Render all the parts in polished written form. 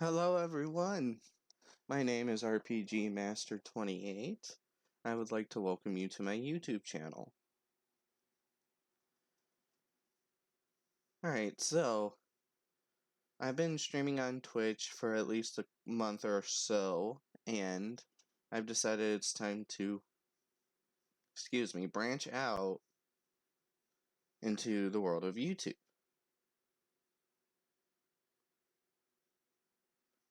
Hello everyone, my name is RPG Master 28. I would like to welcome you to my YouTube channel. Alright, so I've been streaming on Twitch for at least a month or so, and I've decided it's time to, branch out into the world of YouTube.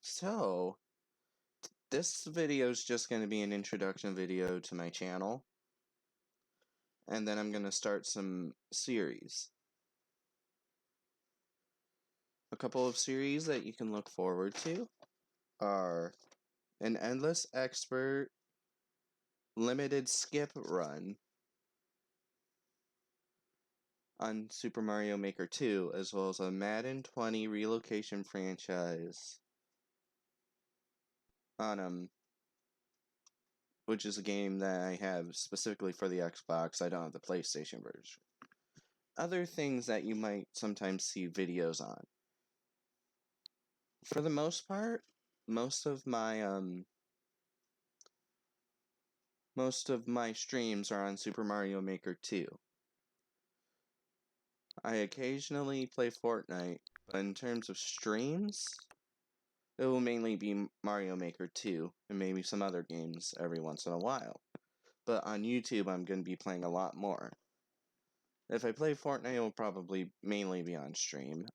So, this video is just going to be an introduction video to my channel, and then I'm going to start some series. A couple of series that you can look forward to are an Endless Expert limited skip run on Super Mario Maker 2, as well as a Madden 20 Relocation franchise on which is a game that I have specifically for the Xbox. I don't have the PlayStation version. Other things that you might sometimes see videos on. For the most part, most of my streams are on Super Mario Maker 2. I occasionally play Fortnite, but in terms of streams, it will mainly be Mario Maker 2 and maybe some other games every once in a while. But on YouTube, I'm going to be playing a lot more. If I play Fortnite, it will probably mainly be on stream.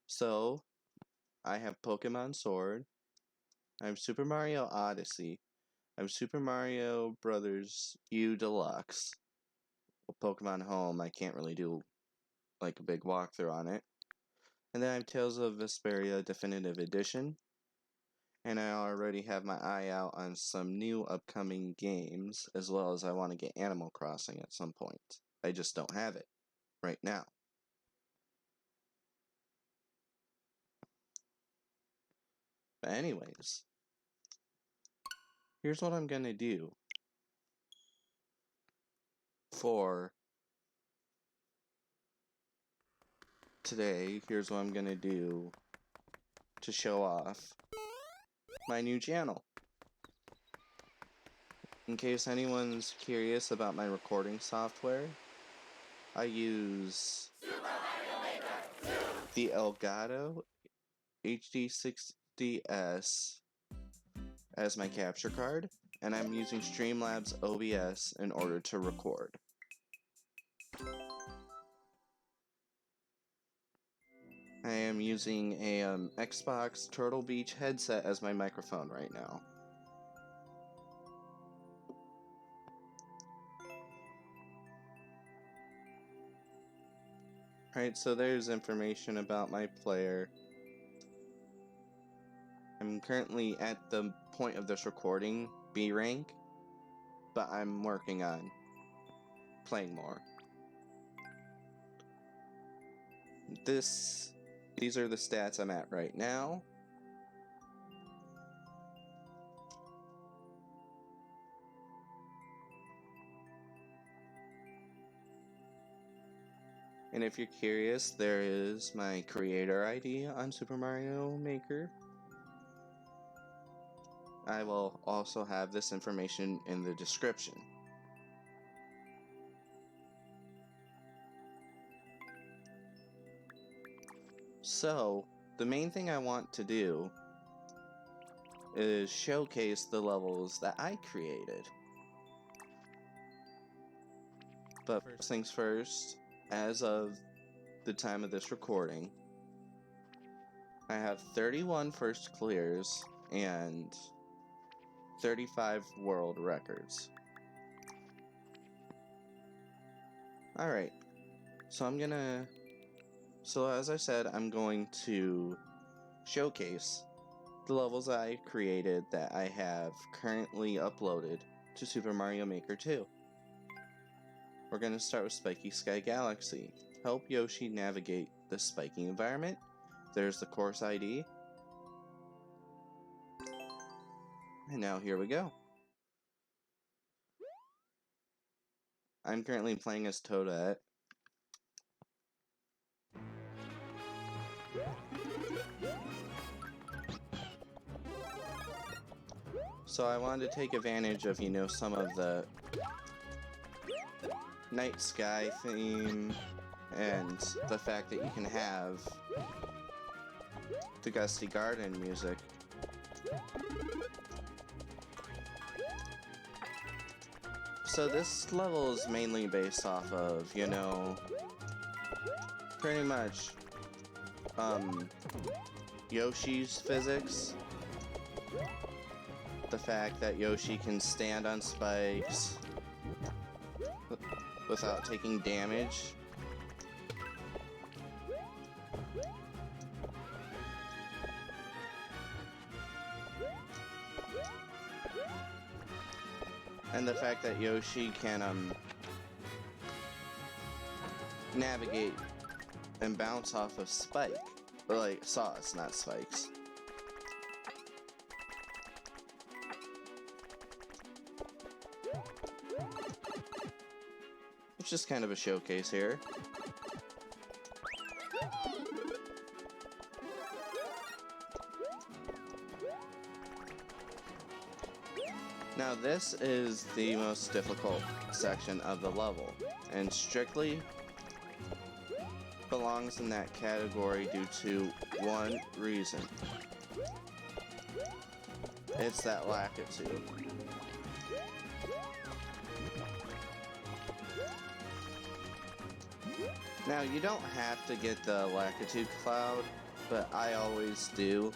So, I have Pokemon Sword, I have Super Mario Odyssey, I have Super Mario Brothers U Deluxe. Well, Pokemon Home, I can't really do like a big walkthrough on it. And then I have Tales of Vesperia Definitive Edition. And I already have my eye out on some new upcoming games, as well as I want to get Animal Crossing at some point. I just don't have it right now. But anyways, here's what I'm going to do for today. Here's what I'm going to do to show off my new channel. In case anyone's curious about my recording software, I use the Elgato HD60S as my capture card, and I'm using Streamlabs OBS in order to record. I am using a Xbox Turtle Beach headset as my microphone right now. Alright, so there's information about my player. I'm currently at the point of this recording, B rank, but I'm working on playing more. These are the stats I'm at right now. And if you're curious, there is my creator ID on Super Mario Maker. I will also have this information in the description. So, the main thing I want to do is showcase the levels that I created. But first things first, as of the time of this recording, I have 31 first clears and 35 world records. Alright, so as I said, I'm going to showcase the levels I created that I have currently uploaded to Super Mario Maker 2. We're going to start with Spiky Sky Galaxy. Help Yoshi navigate the spiky environment. There's the course ID. And now here we go. I'm currently playing as Toadette. So I wanted to take advantage of, you know, some of the night sky theme and the fact that you can have the gusty garden music. So this level is mainly based off of, you know, pretty much Yoshi's physics. The fact that Yoshi can stand on spikes without taking damage. And the fact that Yoshi can navigate and bounce off of spike. Or like sauce, not spikes. It's just kind of a showcase here. Now this is the most difficult section of the level, and strictly belongs in that category due to one reason. It's that lackitude. Now, you don't have to get the lackitude cloud, but I always do.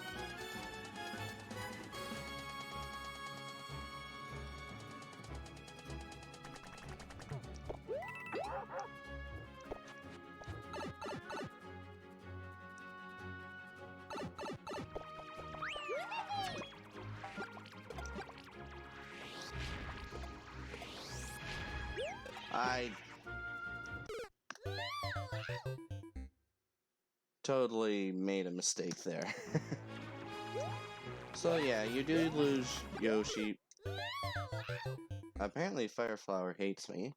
I totally made a mistake there. So yeah, you do lose Yoshi. Apparently Fireflower hates me.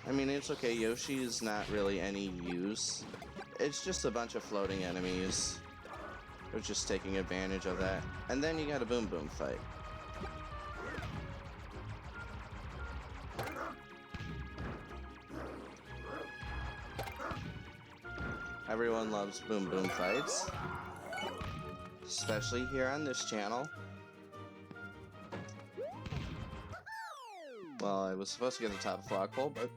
I mean, it's okay, Yoshi is not really any use. It's just a bunch of floating enemies. They're just taking advantage of that. And then you got a Boom Boom fight. Everyone loves Boom Boom fights. Especially here on this channel. Well, I was supposed to get the top flagpole, but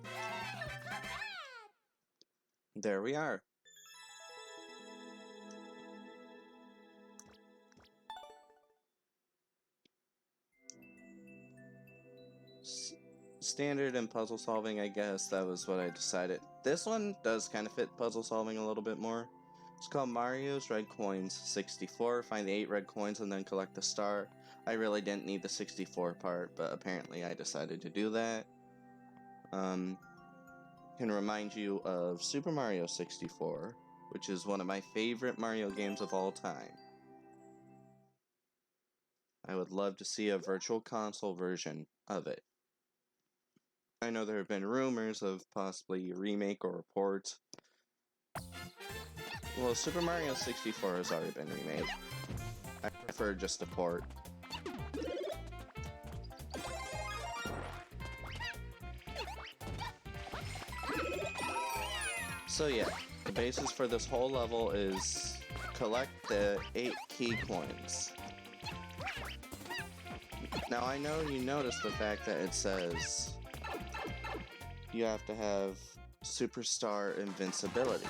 there we are. Standard and puzzle solving, I guess that was what I decided. This one does kind of fit puzzle solving a little bit more. It's called Mario's Red Coins 64. Find the 8 red coins and then collect the star. I really didn't need the 64 part, but apparently I decided to do that. Can remind you of Super Mario 64, which is one of my favorite Mario games of all time. I would love to see a virtual console version of it. I know there have been rumors of possibly a remake or a port. Well, Super Mario 64 has already been remade. I prefer just a port. So yeah, the basis for this whole level is collect the 8 key coins. Now I know you noticed the fact that it says you have to have superstar invincibility,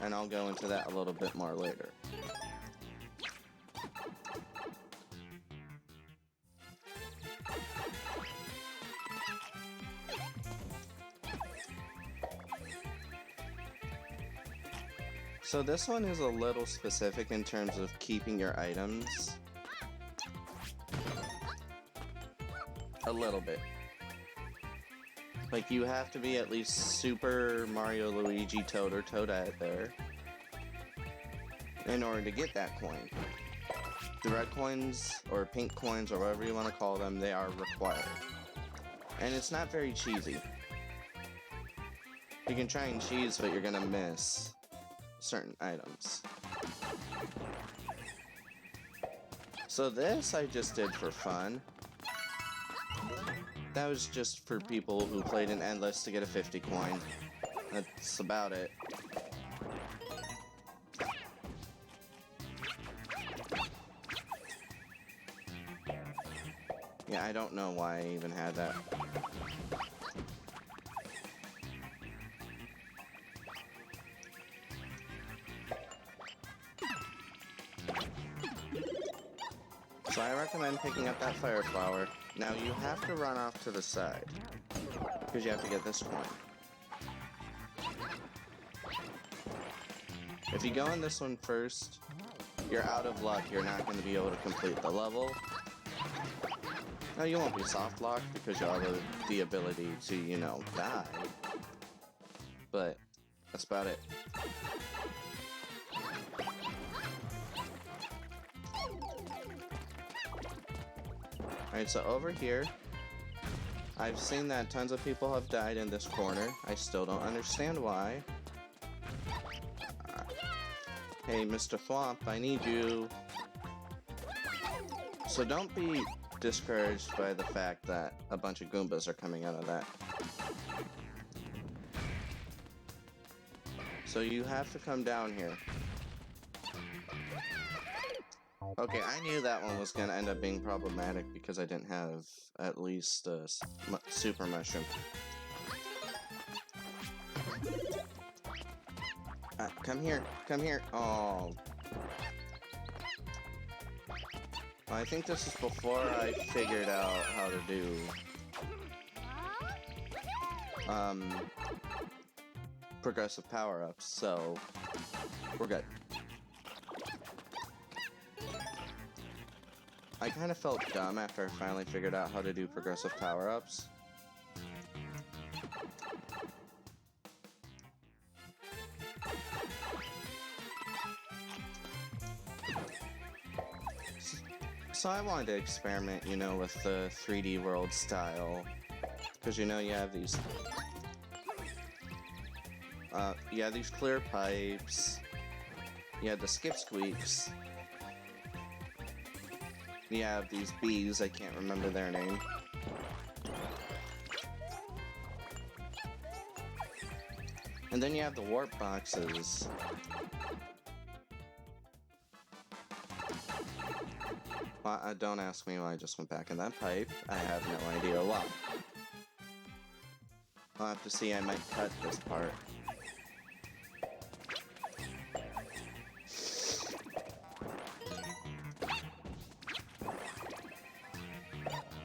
and I'll go into that a little bit more later. So this one is a little specific in terms of keeping your items. A little bit. Like, you have to be at least Super Mario, Luigi, Toad, or Toadette there in order to get that coin. The red coins, or pink coins, or whatever you want to call them, they are required. And it's not very cheesy. You can try and cheese, but you're gonna miss certain items. So this I just did for fun. That was just for people who played an endless to get a 50 coin. That's about it. Yeah, I don't know why I even had that. So I recommend picking up that fire flower. Now you have to run off to the side, because you have to get this coin. If you go in this one first, you're out of luck. You're not going to be able to complete the level. No, you won't be soft locked because you'll have the ability to, you know, die. But that's about it. Alright, so over here, I've seen that tons of people have died in this corner. I still don't understand why. Hey, Mr. Thwomp, I need you. So don't be discouraged by the fact that a bunch of Goombas are coming out of that. So you have to come down here. Okay, I knew that one was going to end up being problematic because I didn't have at least a super mushroom. Come here, come here. Oh. I think this is before I figured out how to do progressive power-ups, so we're good. I kind of felt dumb after I finally figured out how to do progressive power-ups. So I wanted to experiment, you know, with the 3D world style. Because, you know, you have these clear pipes. You have the skip squeaks. You have these bees, I can't remember their name. And then you have the warp boxes. Don't ask me why I just went back in that pipe. I have no idea why. I'll have to see, I might cut this part.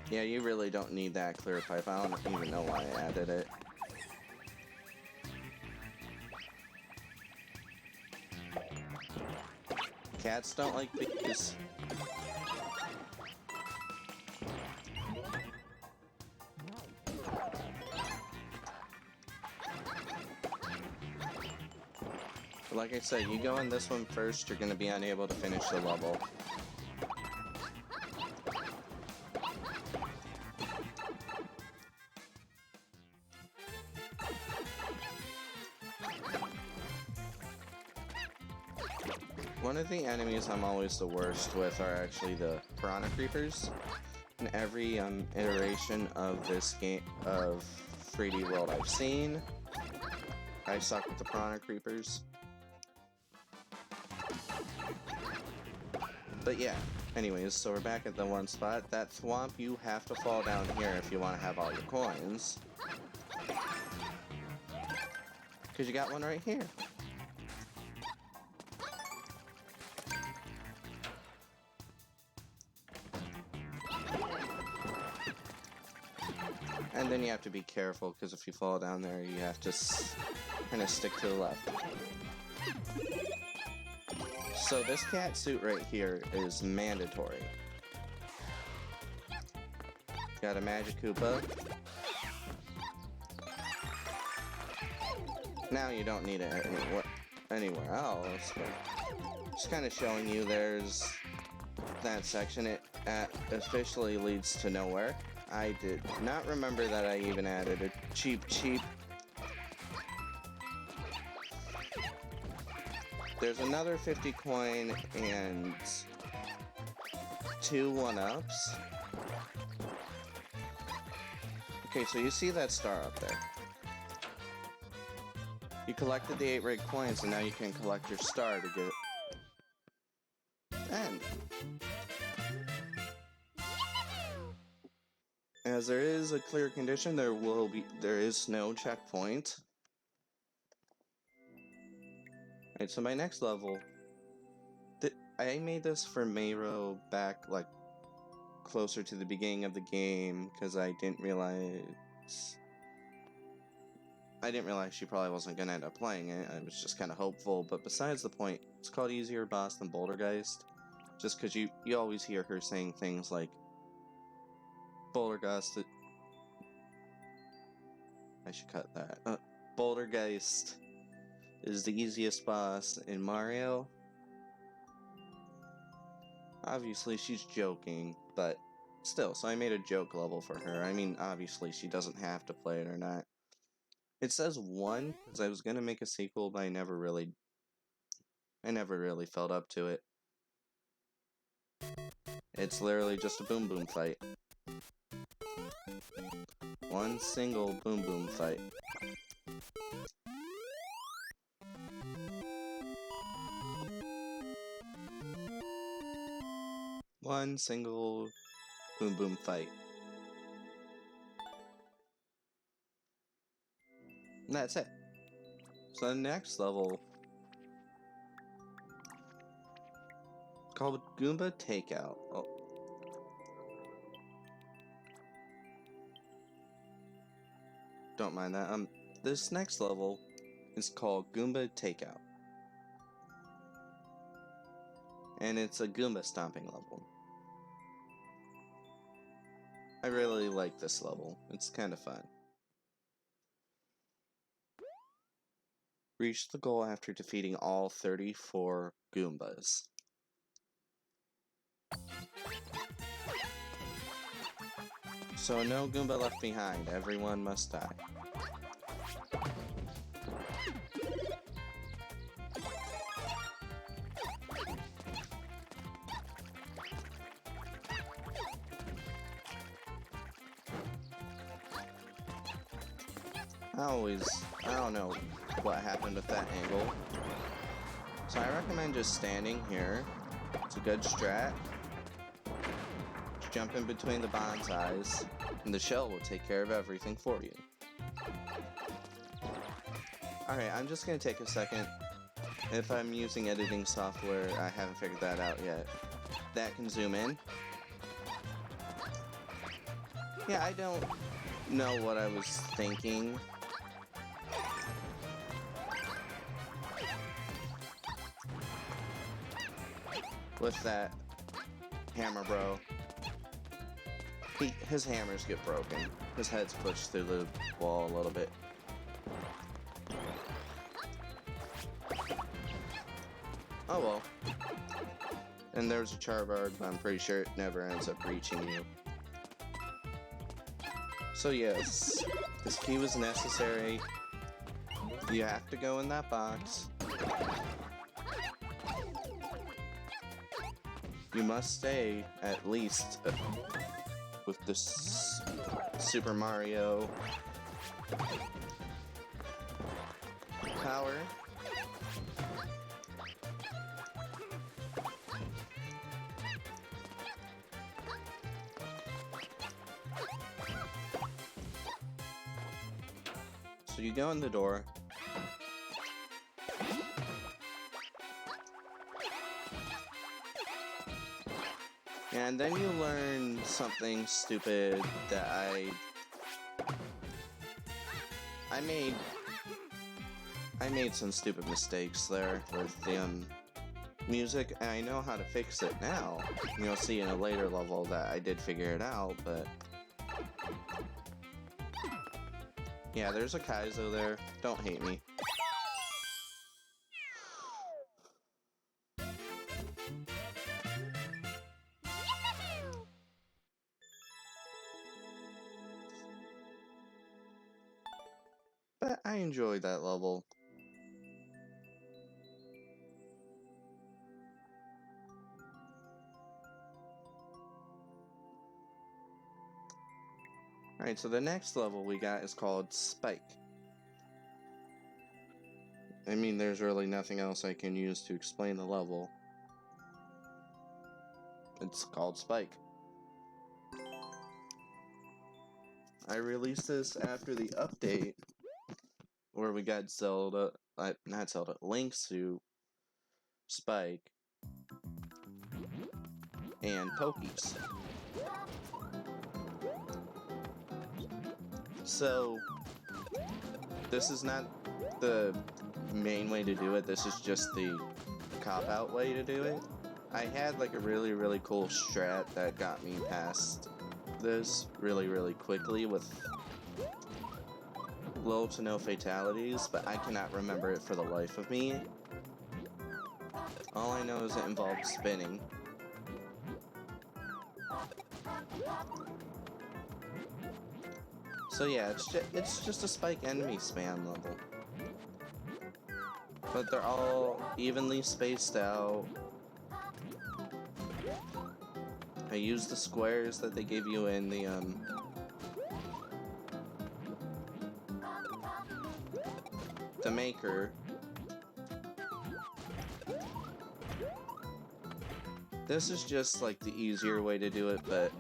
Yeah, you really don't need that clear pipe. I don't even know why I added it. Cats don't like bees. But like I said, you go in this one first, you're going to be unable to finish the level. One of the enemies I'm always the worst with are actually the piranha creepers. In every iteration of this game, of 3D World I've seen, I suck with the piranha creepers. But yeah, anyways, so we're back at the one spot. That swamp, you have to fall down here if you want to have all your coins. Because you got one right here. And then you have to be careful, because if you fall down there, you have to kind of stick to the left. So this cat suit right here is mandatory. Got a Magic Koopa. Now you don't need it anywhere else, but just kind of showing you there's that section. It officially leads to nowhere. I did not remember that I even added a cheap there's another 50 coin and 2 1-ups. Okay, so you see that star up there. You collected the 8 red coins, and now you can collect your star to get end. As there is a clear condition, there is no checkpoint. Alright, so my next level, I made this for Mayro back like closer to the beginning of the game because I didn't realize she probably wasn't gonna end up playing it. I was just kind of hopeful, but besides the point, it's called Easier Boss than Bouldergeist, just because you always hear her saying things like Bouldergeist. I should cut that. Bouldergeist is the easiest boss in Mario. Obviously, she's joking, but still, so I made a joke level for her. I mean, obviously, she doesn't have to play it or not. It says 1, because I was gonna make a sequel, but I never really felt up to it. It's literally just a boom boom fight. One single boom boom fight. One single boom boom fight. And that's it. So the next level, called Goomba Takeout. Oh. Don't mind that. This next level is called Goomba Takeout. And it's a Goomba stomping level. I really like this level. It's kind of fun. Reach the goal after defeating all 34 Goombas. So no Goomba left behind. Everyone must die. I don't know what happened with that angle. So I recommend just standing here. It's a good strat. Just jump in between the bonsais, and the shell will take care of everything for you. Alright, I'm just gonna take a second. If I'm using editing software, I haven't figured that out yet. That can zoom in. Yeah, I don't know what I was thinking. With that hammer bro. His hammers get broken. His head's pushed through the wall a little bit. Oh well. And there's a charbard, but I'm pretty sure it never ends up reaching you. So yes, this key was necessary. You have to go in that box. You must stay at least with this Super Mario power. So you go in the door. And then you learn something stupid that I made some stupid mistakes there with the music, and I know how to fix it now. You'll see in a later level that I did figure it out, but yeah, there's a Kaizo there. Don't hate me. But I enjoyed that level. Alright, so the next level we got is called Spike. I mean, there's really nothing else I can use to explain the level. It's called Spike. I released this after the update where we got Zelda, not Zelda, Link's to Spike and Pokies. So, this is not the main way to do it, this is just the cop-out way to do it. I had like a really cool strat that got me past this really quickly with low to no fatalities, but I cannot remember it for the life of me. All I know is it involved spinning. So yeah, it's just a Spike enemy spam level. But they're all evenly spaced out. I used the squares that they gave you in the maker. This is just like the easier way to do it, but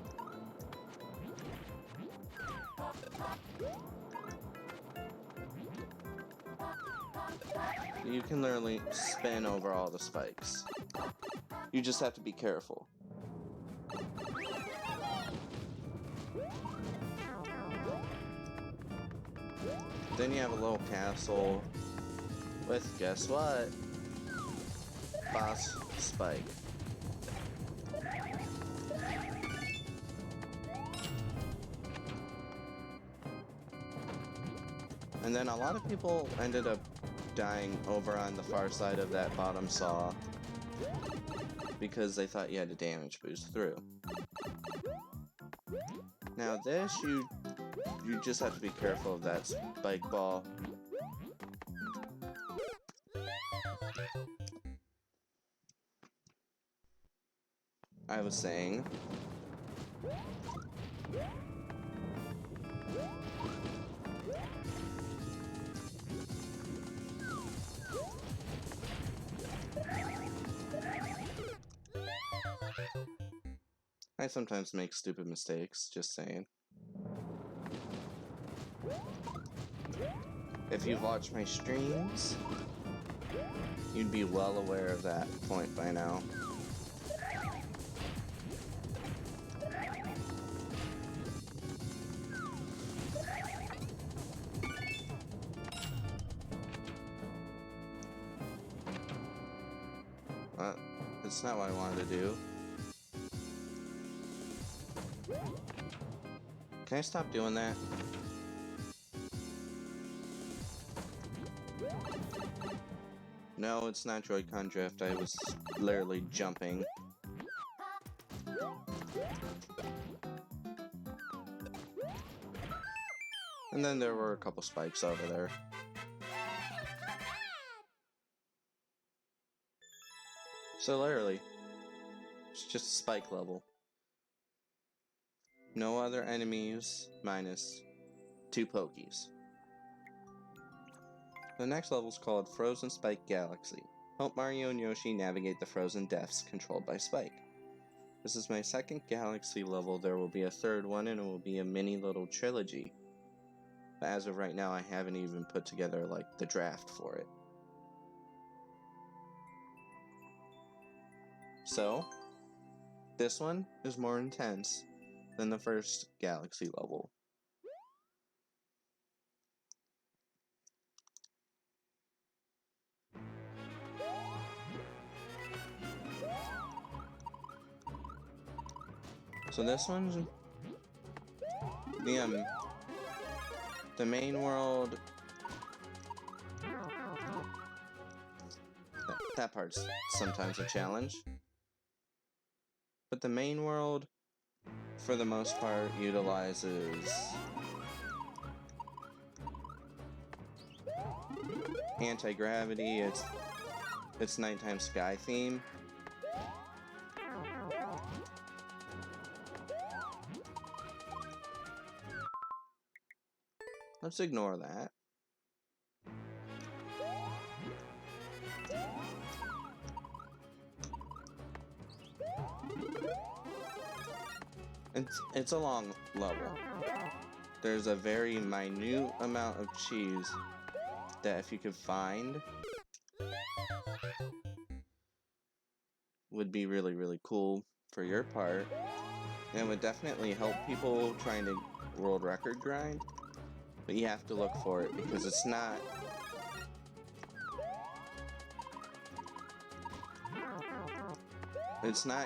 you can literally spin over all the spikes. You just have to be careful. Then you have a little castle with, guess what? Boss Spike. And then a lot of people ended up dying over on the far side of that bottom saw because they thought you had a damage boost through. Now this, you just have to be careful of that spike ball. I was saying, I sometimes make stupid mistakes, just saying. If you've watched my streams, you'd be well aware of that point by now. That's not what I wanted to do. Can I stop doing that? No, it's not Joy-Con drift. I was literally jumping. And then there were a couple spikes over there. So literally, it's just a spike level. No other enemies minus 2 Pokies. The next level is called Frozen Spike Galaxy. Help Mario and Yoshi navigate the frozen depths controlled by Spike. This is my second Galaxy level. There will be a third one and it will be a mini little trilogy. But as of right now, I haven't even put together like the draft for it. So, this one is more intense than the first Galaxy level. So this one's the main world. That part's sometimes a challenge. But the main world, for the most part, utilizes anti-gravity. It's nighttime sky theme. Let's ignore that. It's a long level. There's a very minute amount of cheese that if you could find would be really, really cool for your part. And it would definitely help people trying to world record grind. But you have to look for it because it's not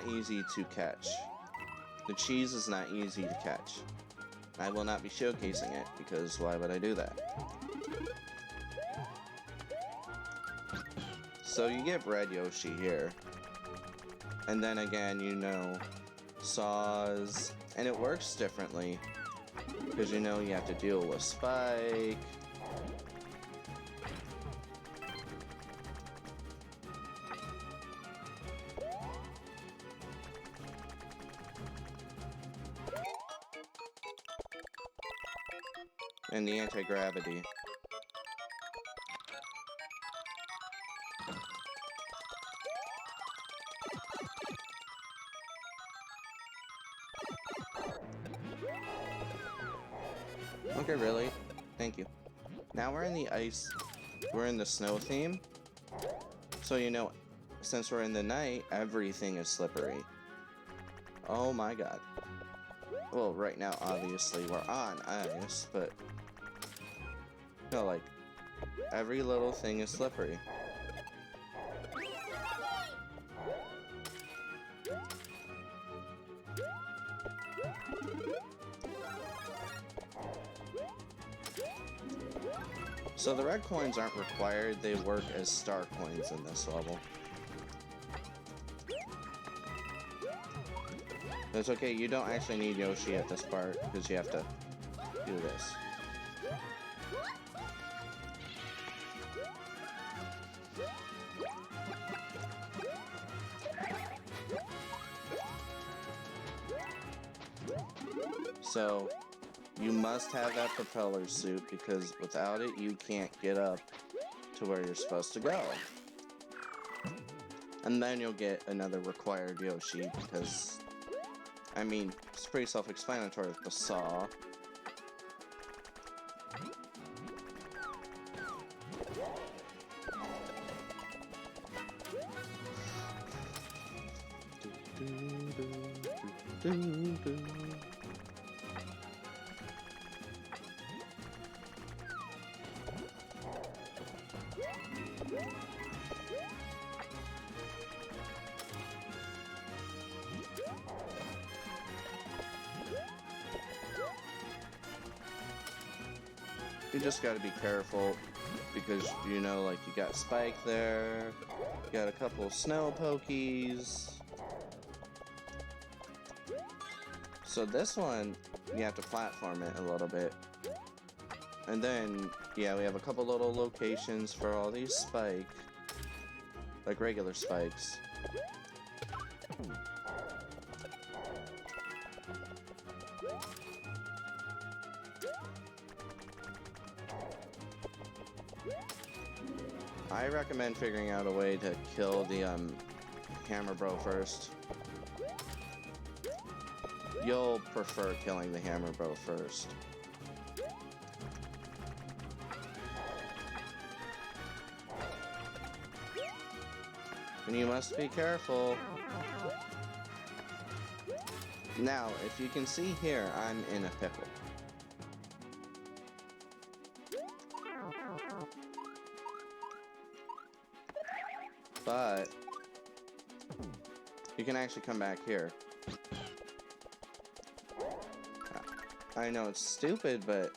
easy to catch. The cheese is not easy to catch. I will not be showcasing it because why would I do that? So you get Bread Yoshi here. And then again, you know, saws, and it works differently. Because you know you have to deal with Spike. And the anti-gravity. Okay, really? Thank you. Now we're in the ice, we're in the snow theme. So you know, since we're in the night, everything is slippery. Oh my god. Well, right now, obviously, we're on ice, but... no, like, every little thing is slippery. So the red coins aren't required, they work as star coins in this level. It's okay, you don't actually need Yoshi at this part, because you have to do this. So, you must have that propeller suit, because without it, you can't get up to where you're supposed to go. And then you'll get another required Yoshi, because, I mean, it's pretty self-explanatory with the saw. You just gotta be careful, because, you know, like, you got Spike there, you got a couple snow pokies. So this one, you have to platform it a little bit. And then, yeah, we have a couple little locations for all these Spike, like regular Spikes. I recommend figuring out a way to kill the Hammer Bro first. You'll prefer killing the Hammer Bro first. And you must be careful. Now, if you can see here, I'm in a pickle. But you can actually come back here. I know it's stupid, but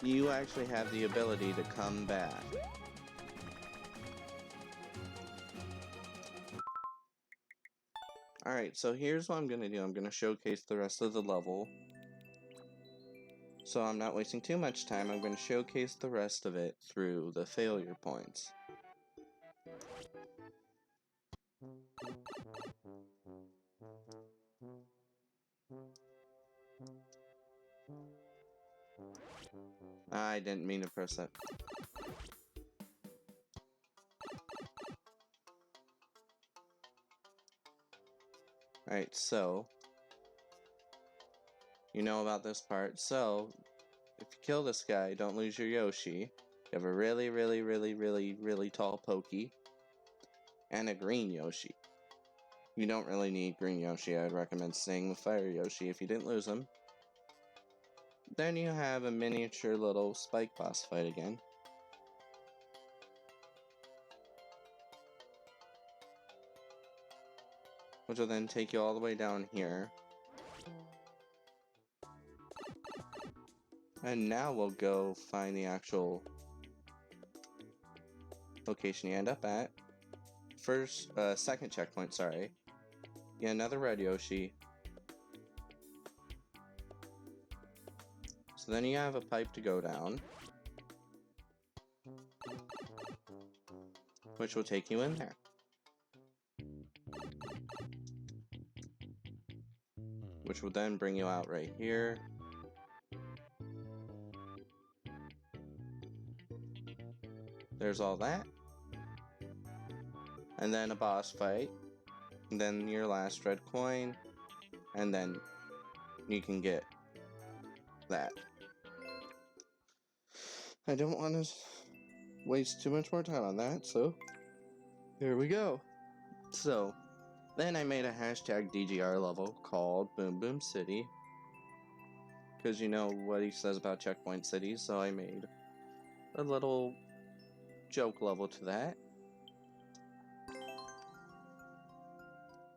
you actually have the ability to come back. Alright, so here's what I'm gonna do. I'm gonna showcase the rest of the level. So I'm not wasting too much time. I'm gonna showcase the rest of it through the failure points. I didn't mean to press that. Alright, so you know about this part. So if you kill this guy, don't lose your Yoshi. You have a really, really, really, really, really tall Pokey and a green Yoshi. You don't really need green Yoshi. I would recommend staying with Fire Yoshi if you didn't lose him. Then you have a miniature little Spike boss fight again. Which will then take you all the way down here. And now we'll go find the actual location you end up at. Second checkpoint, sorry. Yeah, another red Yoshi. So then you have a pipe to go down, which will take you in there. Which will then bring you out right here. There's all that. And then a boss fight. And then your last red coin. And then you can get that. I don't want to waste too much more time on that, so here we go. So, then I made a hashtag DGR level called Boom Boom City. Because you know what he says about checkpoint cities, so I made a little joke level to that.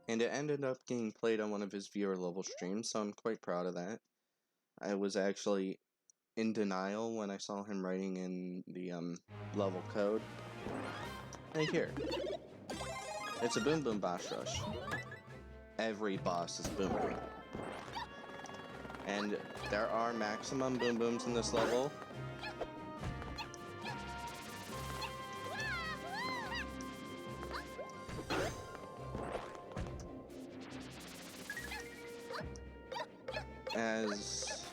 And it ended up getting played on one of his viewer level streams, so I'm quite proud of that. I was actually in denial when I saw him writing in the level code. Right here. It's a Boom Boom boss rush. Every boss is Boom Boom. And there are maximum Boom Booms in this level. As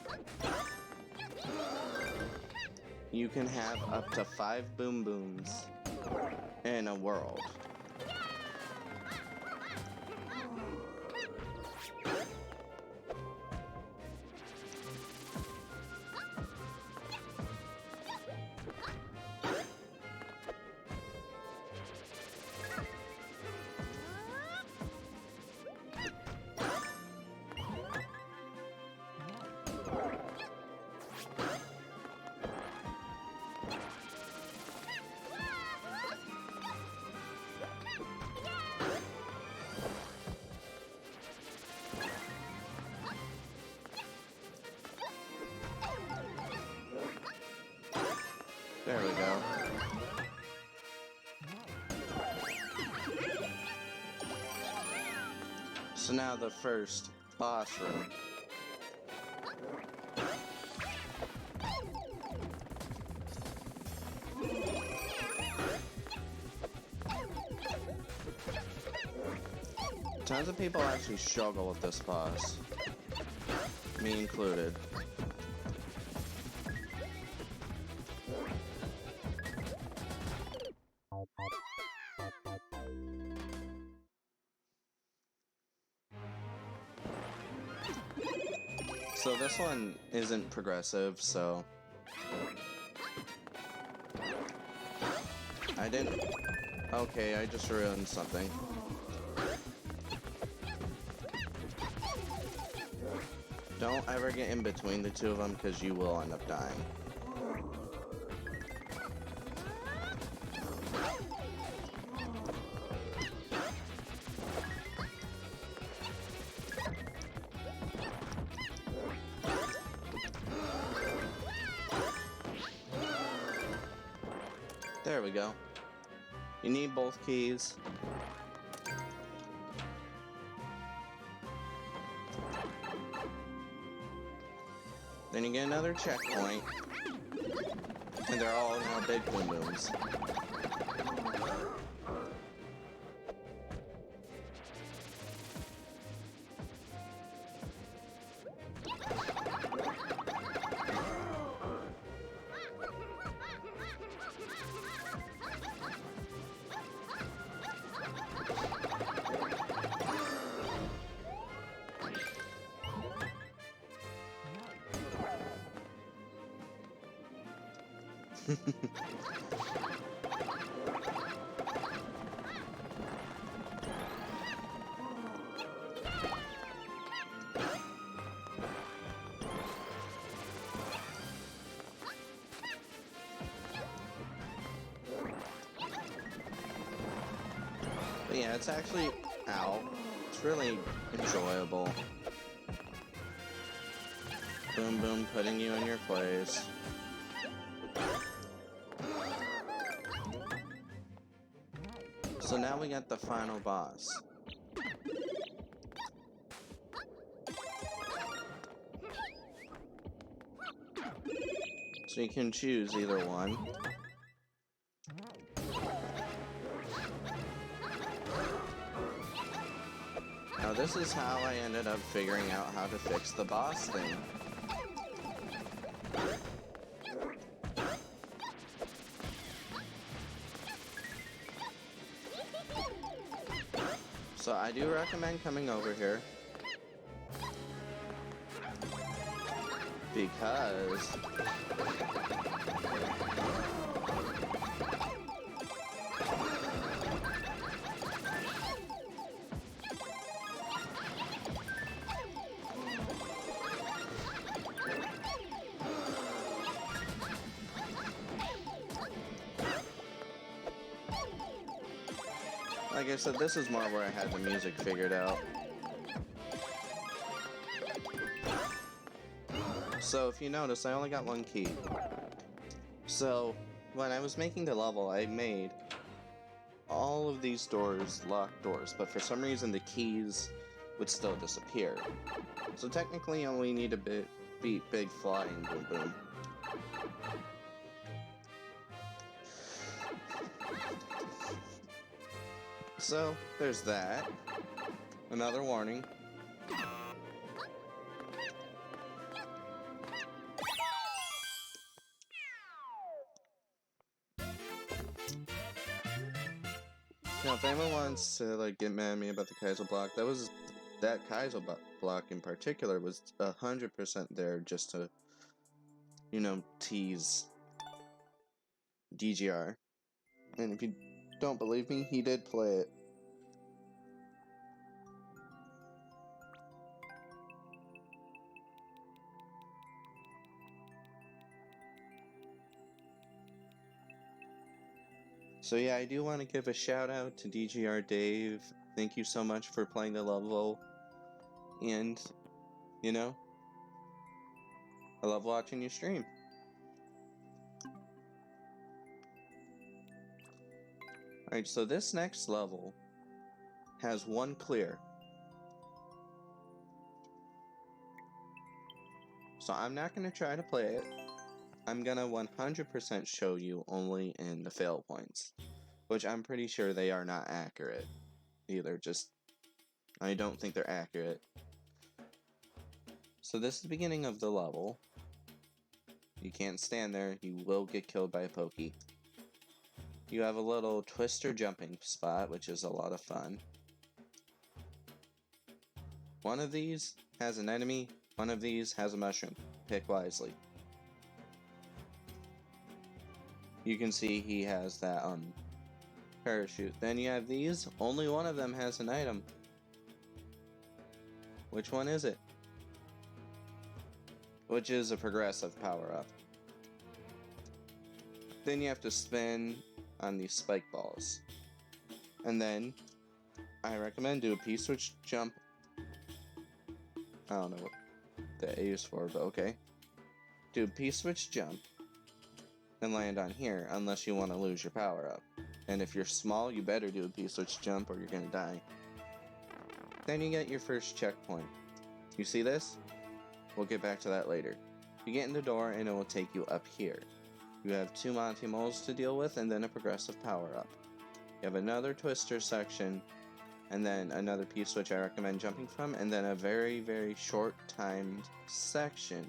you can have up to 5 Boom Booms in a world. There we go. So now the first boss room. Tons of people actually struggle with this boss. Me included. So this one isn't progressive, so I didn't. Okay, I just ruined something. Don't ever get in between the two of them because you will end up dying. There we go. You need both keys. Then you get another checkpoint. And they're all now big Boom Booms. But yeah, it's actually out. It's really enjoyable. Boom, boom, putting you in your place. So now we got the final boss. So you can choose either one. Now this is how I ended up figuring out how to fix the boss thing. So I do recommend coming over here. Because like I said, this is more where I had the music figured out. So if you notice, I only got one key. So when I was making the level, I made all of these doors locked doors, but for some reason the keys would still disappear. So technically you only need to beat Big Fly and Boom Boom. So there's that. Another warning. Now, if anyone wants to like get mad at me about the Kaiser block, that Kaiser block in particular was 100% there just to, you know, tease DGR. And if you don't believe me, he did play it. So yeah, I do want to give a shout out to DGR Dave. Thank you so much for playing the level. And, you know, I love watching you stream. Alright, so this next level has one clear. So I'm not going to try to play it. I'm going to 100% show you only in the fail points. Which I'm pretty sure they are not accurate either. I don't think they're accurate. So this is the beginning of the level. You can't stand there. You will get killed by a pokey. You have a little twister jumping spot, which is a lot of fun. One of these has an enemy. One of these has a mushroom. Pick wisely. You can see he has that parachute. Then you have these. Only one of them has an item. Which one is it? Which is a progressive power-up. Then you have to spin on these spike balls. And then I recommend do a P-switch jump. I don't know what the A is for, but okay. Do a P-switch jump and land on here unless you want to lose your power-up. And if you're small, you better do a P-switch jump or you're gonna die. Then you get your first checkpoint. You see this? We'll get back to that later. You get in the door and it will take you up here. You have 2 Monty Moles to deal with and then a progressive power-up. You have another twister section and then another P-switch I recommend jumping from, and then a very, very short timed section.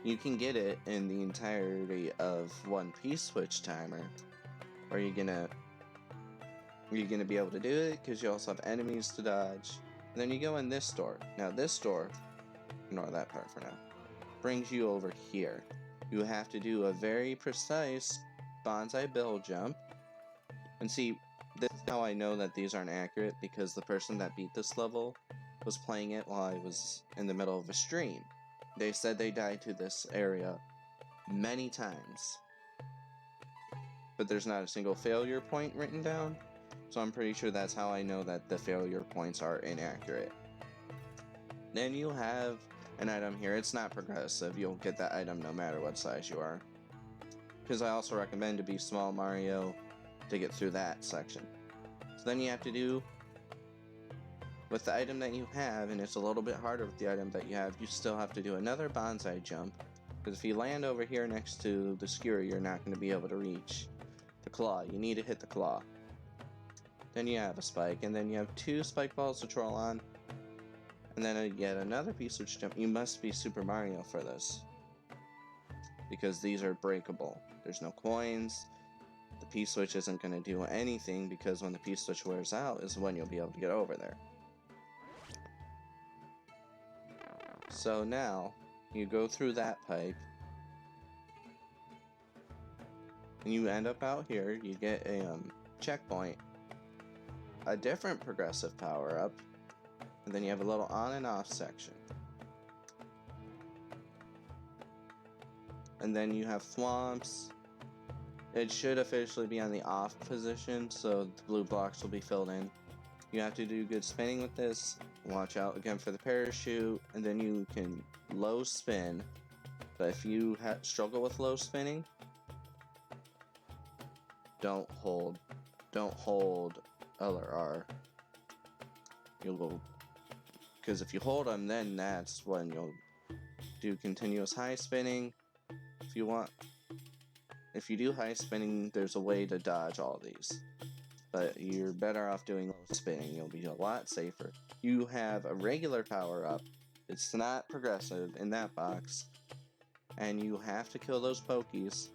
You can get it in the entirety of one P-switch timer. Are you gonna be able to do it? Because you also have enemies to dodge. And then you go in this door. Now this door, ignore that part for now, brings you over here. you have to do a very precise bonsai bill jump. And see, this is how I know that these aren't accurate, because the person that beat this level was playing it while I was in the middle of a stream. They said they died to this area many times, but there's not a single failure point written down, so I'm pretty sure that's how I know that the failure points are inaccurate. Then you have an item here. It's not progressive. You'll get that item no matter what size you are, because I also recommend to be small Mario to get through that section. So then you have to do with the item that you have, and it's a little bit harder with the item that you have, you still have to do another bonsai jump, because if you land over here next to the skewer, you're not going to be able to reach the claw. You need to hit the claw. Then you have a spike, and then you have 2 spike balls to troll on, and then yet another P-switch jump. You must be Super Mario for this, because these are breakable. There's no coins. The P-switch isn't going to do anything, because when the P-switch wears out is when you'll be able to get over there. So now, you go through that pipe, and you end up out here. You get a checkpoint, a different progressive power-up, and then you have a little on and off section. And then you have thwomps. It should officially be on the off position, so the blue blocks will be filled in. You have to do good spinning with this. Watch out again for the parachute, and then you can low spin. But if you struggle with low spinning, don't hold L or R. You'll go, because if you hold them, then that's when you'll do continuous high spinning. If you do high spinning, there's a way to dodge all these. But you're better off doing low spinning. You'll be a lot safer. You have a regular power-up. It's not progressive in that box. And you have to kill those pokies.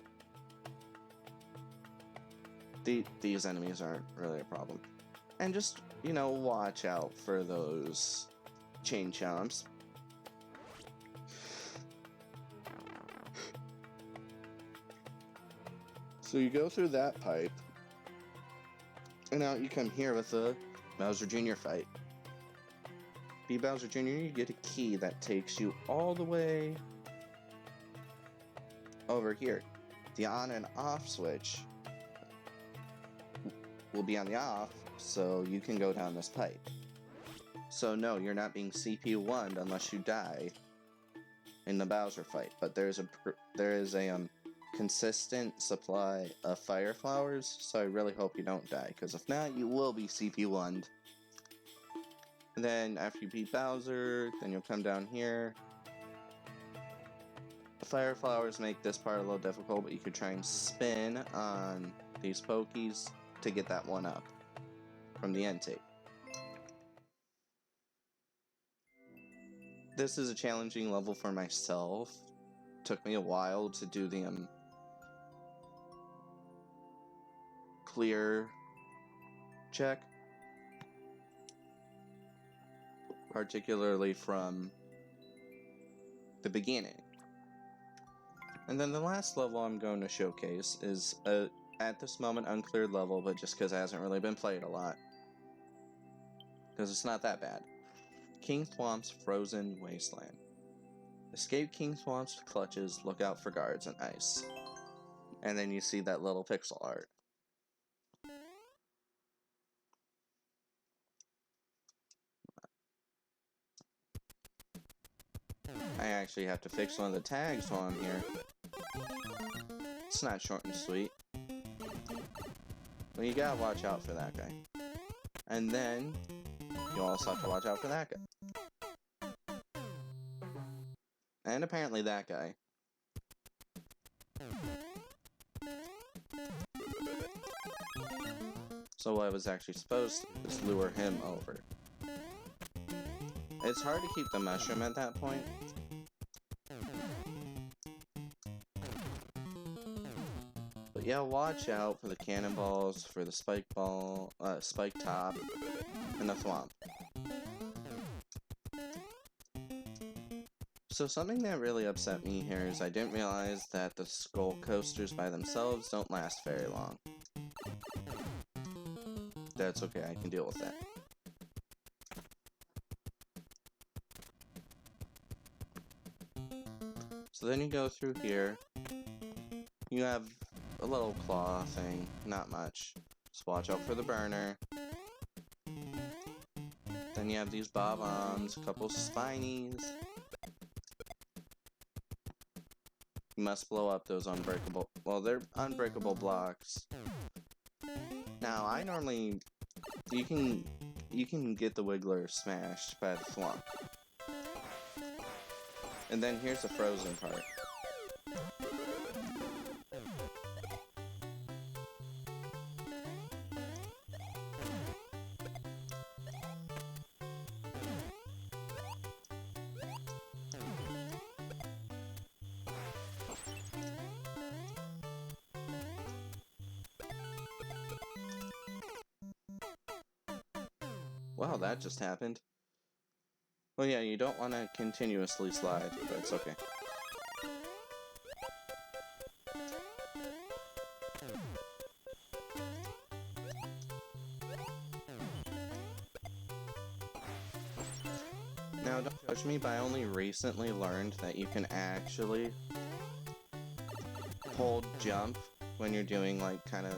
These enemies aren't really a problem. And just, watch out for those chain chomps. So you go through that pipe, and out you come here with the Bowser Jr. fight. Be Bowser Jr., you get a key that takes you all the way over here. The on and off switch will be on the off, so you can go down this pipe. So no, you're not being CPU1'd unless you die in the Bowser fight, but there is a consistent supply of fire flowers, so I really hope you don't die, because if not, you will be CPU1'd. And then after you beat Bowser, then you'll come down here. The fire flowers make this part a little difficult, but you could try and spin on these pokies to get that one up from the end tape. This is a challenging level for myself. Took me a while to do the clear check, particularly from the beginning. And then the last level I'm going to showcase is a, at this moment, uncleared level, but just because it hasn't really been played a lot, because it's not that bad. King Thwomp's Frozen Wasteland. Escape King Thwomp's clutches, look out for guards and ice. And then you see that little pixel art. I actually have to fix one of the tags while I'm here. It's not short and sweet. But you gotta watch out for that guy. And then, you also have to watch out for that guy. And apparently that guy. So what I was actually supposed to do is lure him over. It's hard to keep the mushroom at that point. But yeah, watch out for the cannonballs, for the spike ball, spike top, and the thwomp. So something that really upset me here is I didn't realize that the skull coasters by themselves don't last very long. That's okay, I can deal with that. So then you go through here. You have a little claw thing, not much. Just watch out for the burner. Then you have these bob-ombs, a couple spinies. You must blow up those unbreakable... Well, they're unbreakable blocks. Now, I normally... You can get the Wiggler smashed by the thwomp. And then here's the frozen part. Wow, that just happened. Well, yeah, you don't want to continuously slide, but it's okay. Now, don't judge me, but I only recently learned that you can actually hold jump when you're doing, like, kind of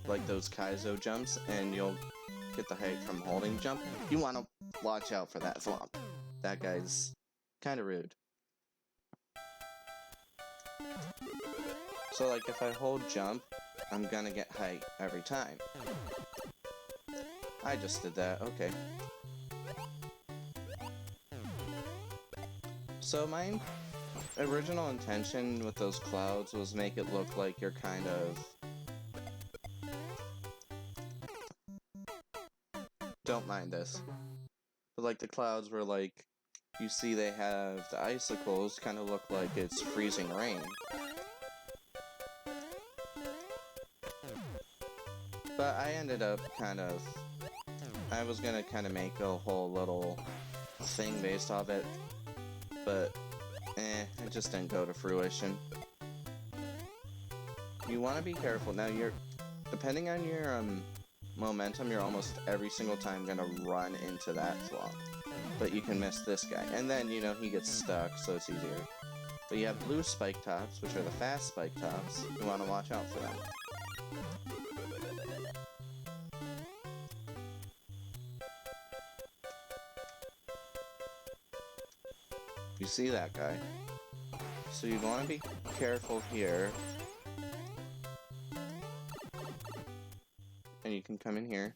like those Kaizo jumps, and you'll get the height from holding jump. You want to watch out for that thwomp. That guy's kind of rude. So, like, if I hold jump, I'm gonna get height every time. I just did that, okay. So my original intention with those clouds was make it look like you're kind of... Don't mind this. But like the clouds were like, you see they have the icicles kind of look like it's freezing rain. But I ended up I was gonna kind of make a whole little thing based off it, but it just didn't go to fruition. You want to be careful. Now depending on your momentum, you're almost every single time gonna run into that thwomp. But you can miss this guy. And then, you know, he gets stuck, so it's easier. But you have blue spike tops, which are the fast spike tops. You want to watch out for them. You see that guy. So you want to be careful here. And you can come in here.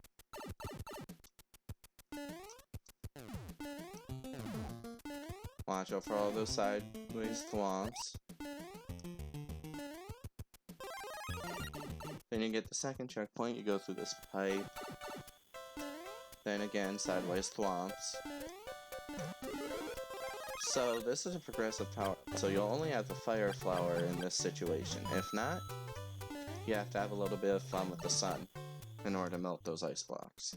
Watch out for all those sideways thwomps. Then you get the second checkpoint, you go through this pipe. Then again, sideways thwomps. So this is a progressive power, so you'll only have the fire flower in this situation. If not, you have to have a little bit of fun with the sun in order to melt those ice blocks.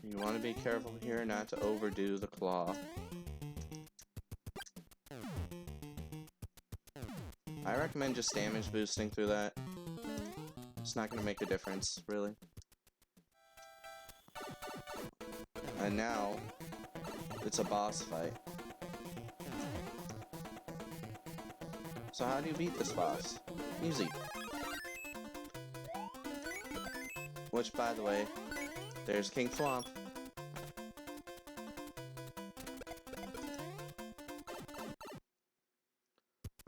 You want to be careful here not to overdo the claw. I recommend just damage boosting through that. It's not going to make a difference, really. And now, it's a boss fight. So how do you beat this boss? Easy. Which, by the way, there's King Thwomp.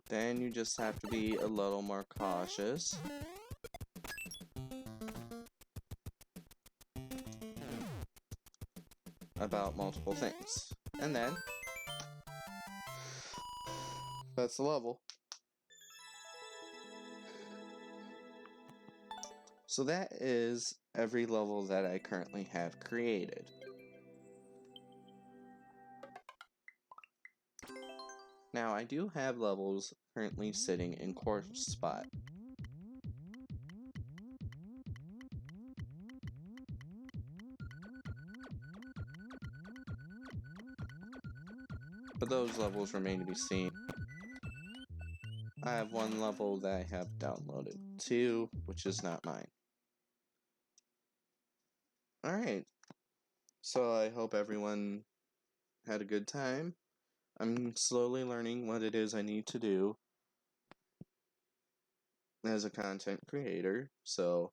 Then you just have to be a little more cautious. About multiple things. And then, that's the level. So that is every level that I currently have created. Now, I do have levels currently sitting in course spot. those levels remain to be seen. I have one level that I have downloaded, 2, which is not mine. Alright, so I hope everyone had a good time. I'm slowly learning what it is I need to do as a content creator, so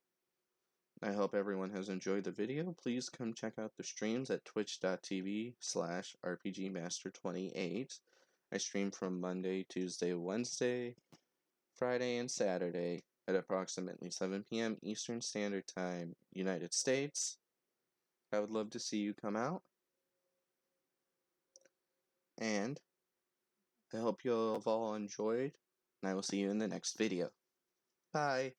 I hope everyone has enjoyed the video. Please come check out the streams at twitch.tv/RPGmaster28. I stream from Monday, Tuesday, Wednesday, Friday, and Saturday at approximately 7 p.m. Eastern Standard Time, United States. I would love to see you come out. And I hope you have all enjoyed, and I will see you in the next video. Bye!